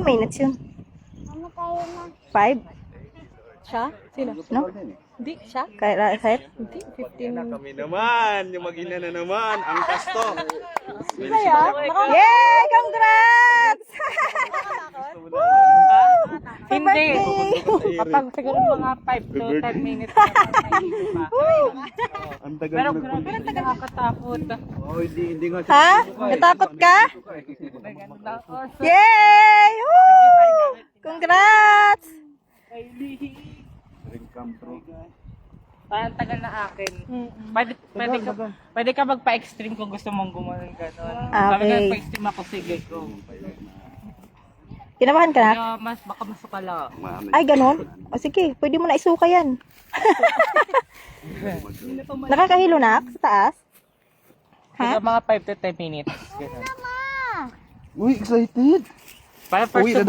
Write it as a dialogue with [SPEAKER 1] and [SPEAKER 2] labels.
[SPEAKER 1] minutes yun?
[SPEAKER 2] Ano tayo na?
[SPEAKER 1] 5?
[SPEAKER 3] Siya? Sino?
[SPEAKER 1] No?
[SPEAKER 3] Hindi, siya?
[SPEAKER 1] Kahit?
[SPEAKER 3] Hindi, 15.
[SPEAKER 4] Kami naman, yung mag-ina na naman, ang kasto.
[SPEAKER 3] Kaya?
[SPEAKER 1] Yay! Congrats!
[SPEAKER 3] Hindi.
[SPEAKER 1] birthday!
[SPEAKER 3] Kapag siguro mga 5 to 10 minutes na
[SPEAKER 4] Ang tagal
[SPEAKER 3] Pero
[SPEAKER 4] na
[SPEAKER 3] grabe, nakakatakot.
[SPEAKER 4] Oh, hindi nga.
[SPEAKER 1] Ha? Natakot ka? Yay! Woo! Congrats!
[SPEAKER 3] Parang tagal na akin. Pwede ka magpa-extreme kung gusto mong gumanon gano'n. Sabi
[SPEAKER 1] Okay.
[SPEAKER 3] nga, pa-extreme ako, sige, go.
[SPEAKER 1] Kinabahan ka na?
[SPEAKER 3] Kaya mas baka masukala.
[SPEAKER 1] Ay, ganun? O sige, pwede mo na isuka yan. Nakakahilo na sa taas? Ha?
[SPEAKER 3] Siguro mga 5 to 10 minutes. Ganun.
[SPEAKER 4] Uy, excited.
[SPEAKER 3] Para first
[SPEAKER 4] Uwi na